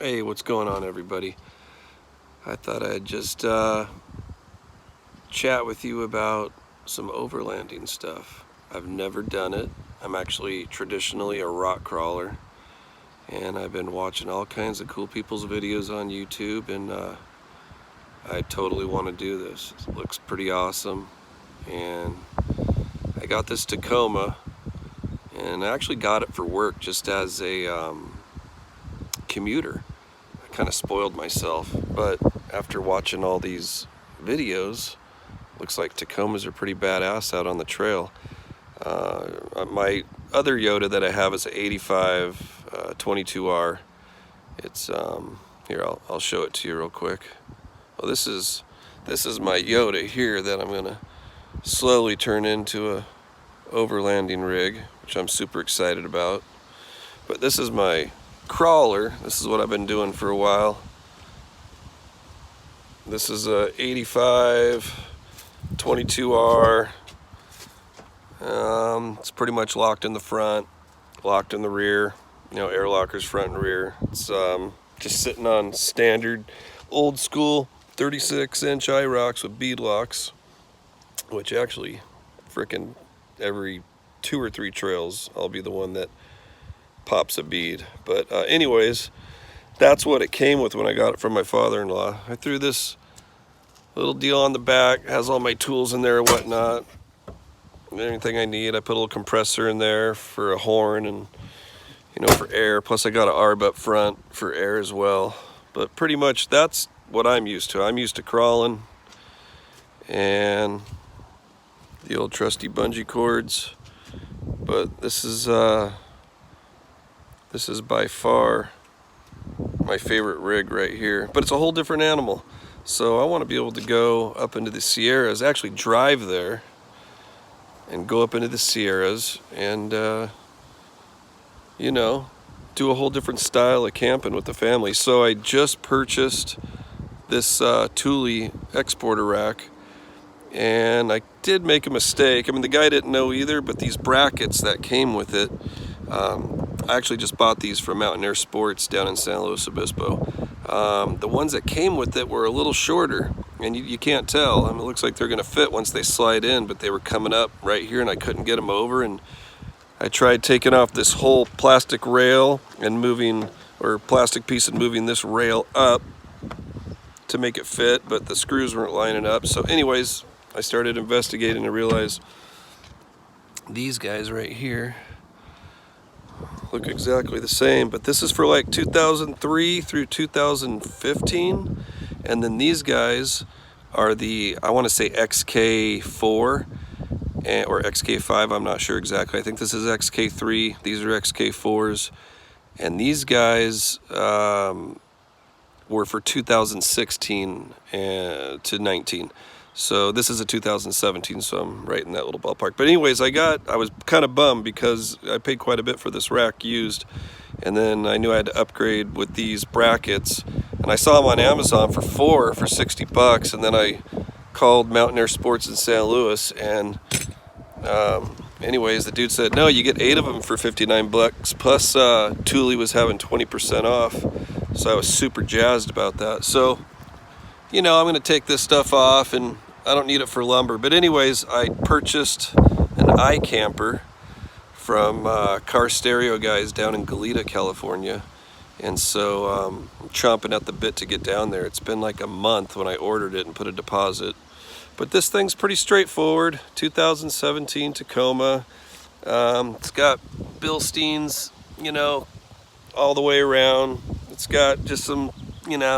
Hey, what's going on, everybody? I thought I'd just chat with you about some overlanding stuff. I've never done it. I'm actually traditionally a rock crawler, and I've been watching all kinds of cool people's videos on YouTube, and I totally want to do this. It looks pretty awesome, and I got this Tacoma, and I actually got it for work just as a commuter. Kind of spoiled myself, but after watching all these videos, looks like Tacomas are pretty badass out on the trail. My other Yoda that I have is an 85 22R. It's here, I'll show it to you real quick. Well, this is my Yoda here that I'm gonna slowly turn into a overlanding rig, which I'm super excited about. But this is my crawler. This is what I've been doing for a while. This is a 85 22R. It's pretty much locked in the front, locked in the rear, air lockers front and rear. It's just sitting on standard old school 36-inch IROCs with bead locks, which actually frickin' every 2 or 3 trails I'll be the one that pops a bead. But anyways, that's what it came with when I got it from my father-in-law. I threw this little deal on the back, has all my tools in there and whatnot, anything I need. I put a little compressor in there for a horn and for air, plus I got an arb up front for air as well. But pretty much that's what I'm used to. I'm used to crawling and the old trusty bungee cords, but this is by far my favorite rig right here. But it's a whole different animal. So I want to be able to go up into the Sierras, actually drive there and go up into the Sierras and, do a whole different style of camping with the family. So I just purchased this Thule exporter rack, and I did make a mistake. I mean, the guy didn't know either, but these brackets that came with it, I actually just bought these from Mountaineer Sports down in San Luis Obispo. The ones that came with it were a little shorter, and you can't tell. I mean, it looks like they're going to fit once they slide in, but they were coming up right here, and I couldn't get them over. And I tried taking off this whole plastic rail and plastic piece and moving this rail up to make it fit, but the screws weren't lining up. So anyways, I started investigating and realized these guys right here look exactly the same, but this is for like 2003 through 2015, and then these guys are the, I want to say XK4 or XK5, I'm not sure exactly. I think this is XK3, these are XK4s, and these guys were for 2016 to 19. So this is a 2017, so I'm right in that little ballpark. But anyways, I was kind of bummed because I paid quite a bit for this rack used, and then I knew I had to upgrade with these brackets, and I saw them on Amazon for 4 for 60 bucks, and then I called Mountaineer Sports in San Luis, and anyways, the dude said, no, you get 8 of them for 59 bucks, plus Thule was having 20% off, so I was super jazzed about that. So, I'm going to take this stuff off, and I don't need it for lumber. But anyways, I purchased an iCamper from Car Stereo guys down in Goleta, California. And so I'm chomping at the bit to get down there. It's been like a month when I ordered it and put a deposit. But this thing's pretty straightforward. 2017 Tacoma. It's got Bilsteins, all the way around. It's got just some,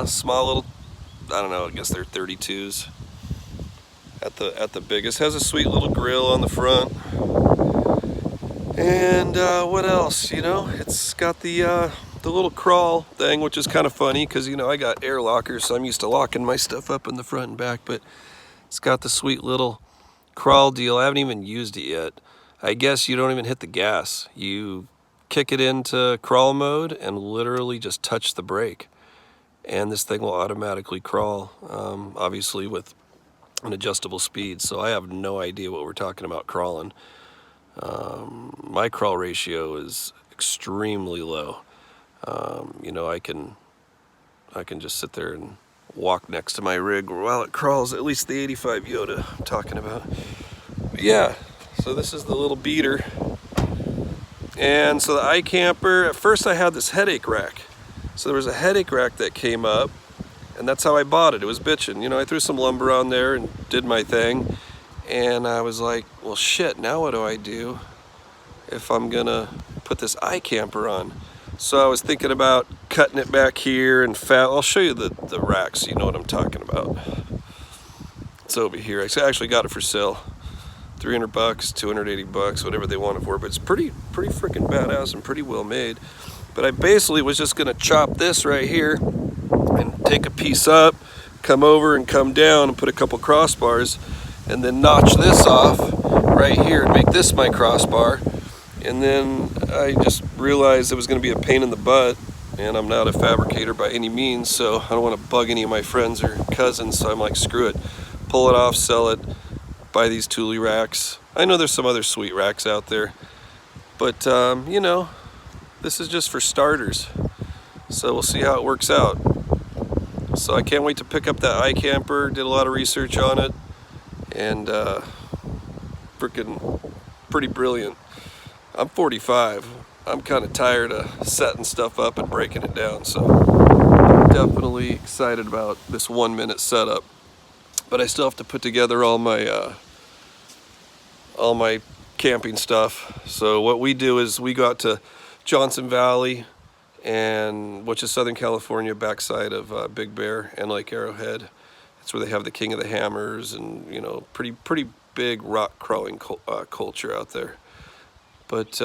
small little, I don't know, I guess they're 32s at the biggest. Has a sweet little grill on the front. And what else? It's got the little crawl thing, which is kind of funny because I got air lockers, so I'm used to locking my stuff up in the front and back. But it's got the sweet little crawl deal. I haven't even used it yet. I guess you don't even hit the gas. You kick it into crawl mode and literally just touch the brake, and this thing will automatically crawl, obviously with an adjustable speed. So I have no idea what we're talking about crawling. My crawl ratio is extremely low. I can I can just sit there and walk next to my rig while it crawls, at least the 85 Yoda I'm talking about. But yeah, so this is the little beater. And so the iCamper, at first I had this headache rack. So there was a headache rack that came up, and that's how I bought it. It was bitching. You know, I threw some lumber on there and did my thing. And I was like, well shit, now what do I do if I'm gonna put this iCamper on? So I was thinking about cutting it back here and I'll show you the rack so you know what I'm talking about. It's over here. I actually got it for sale. $300, $280, whatever they want it for, but it's pretty freaking badass and pretty well made. But I basically was just gonna chop this right here and take a piece up, come over and come down and put a couple crossbars, and then notch this off right here and make this my crossbar. And then I just realized it was gonna be a pain in the butt, and I'm not a fabricator by any means, so I don't wanna bug any of my friends or cousins, so I'm like, screw it. Pull it off, sell it, buy these Thule racks. I know there's some other sweet racks out there, but you know, this is just for starters. So we'll see how it works out. So I can't wait to pick up that iCamper. Did a lot of research on it, and freaking pretty brilliant. I'm 45. I'm kind of tired of setting stuff up and breaking it down, so I'm definitely excited about this 1 minute setup. But I still have to put together all my camping stuff. So what we do is we go out to Johnson Valley, which is Southern California, backside of Big Bear and Lake Arrowhead. That's where they have the King of the Hammers, and you know, pretty big rock crawling culture out there. But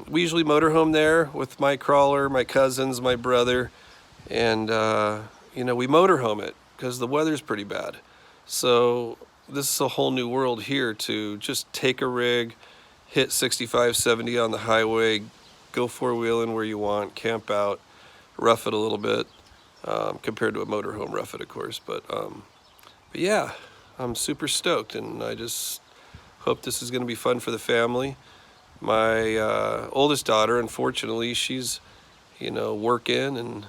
we usually motorhome there with my crawler, my cousins, my brother, and you know, we motorhome it because the weather's pretty bad. So this is a whole new world here to just take a rig, hit 65, 70 on the highway, go four-wheeling where you want, camp out, rough it a little bit, compared to a motorhome rough it, of course. But yeah, I'm super stoked, and I just hope this is going to be fun for the family. My oldest daughter, unfortunately, she's, you know, working, and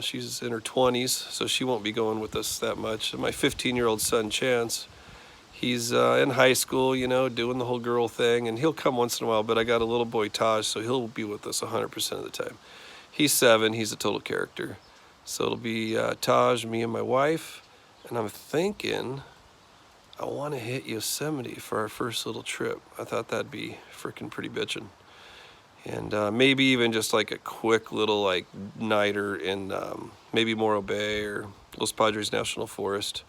she's in her 20s, so she won't be going with us that much. And my 15-year-old son, Chance, he's in high school, you know, doing the whole girl thing, and he'll come once in a while, but I got a little boy, Taj, so he'll be with us 100% of the time. He's 7, he's a total character. So it'll be Taj, me, and my wife, and I'm thinking I want to hit Yosemite for our first little trip. I thought that'd be freaking pretty bitchin'. And maybe even just like a quick little like nighter in maybe Morro Bay or Los Padres National Forest,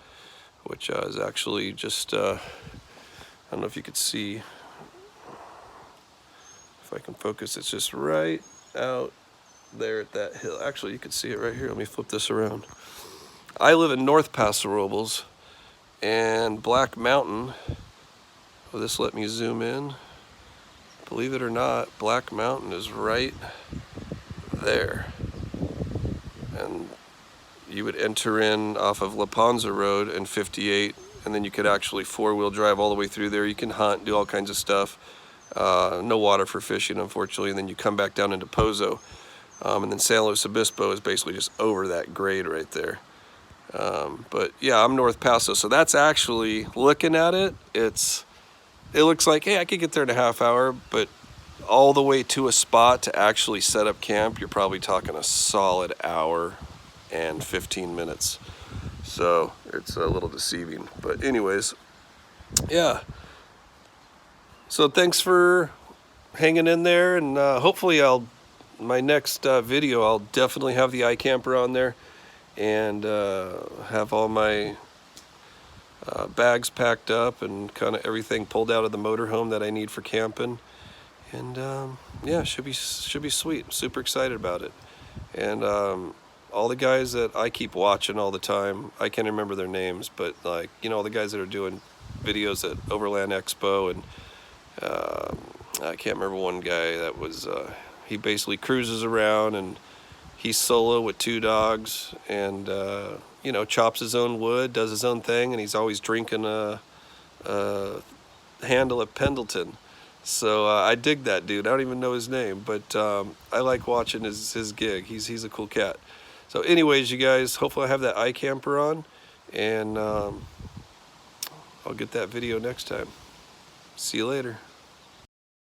which is actually just, I don't know if you could see, if I can focus, it's just right out there at that hill. Actually, you can see it right here. Let me flip this around. I live in North Paso Robles, and Black Mountain, will this let me zoom in? Believe it or not, Black Mountain is right there. And you would enter in off of La Ponza Road and 58, and then you could actually four-wheel drive all the way through there. You can hunt, do all kinds of stuff. No water for fishing, unfortunately, and then you come back down into Pozo. And then San Luis Obispo is basically just over that grade right there. But yeah, I'm North Paso, so that's actually, looking at it, it looks like, hey, I could get there in a half hour, but all the way to a spot to actually set up camp, you're probably talking a solid hour and 15 minutes. So it's a little deceiving, but anyways, yeah. So thanks for hanging in there, and hopefully my next video, I'll definitely have the iCamper on there, and have all my bags packed up and kind of everything pulled out of the motorhome that I need for camping. And yeah, should be sweet. I'm super excited about it. And all the guys that I keep watching all the time, I can't remember their names, but like, you know, all the guys that are doing videos at Overland Expo, and I can't remember one guy that was, he basically cruises around and he's solo with 2 dogs, and you know, chops his own wood, does his own thing, and he's always drinking a handle of Pendleton. So I dig that dude. I don't even know his name, but I like watching his gig. He's a cool cat. So anyways, you guys, hopefully I have that iCamper on, and I'll get that video next time. See you later.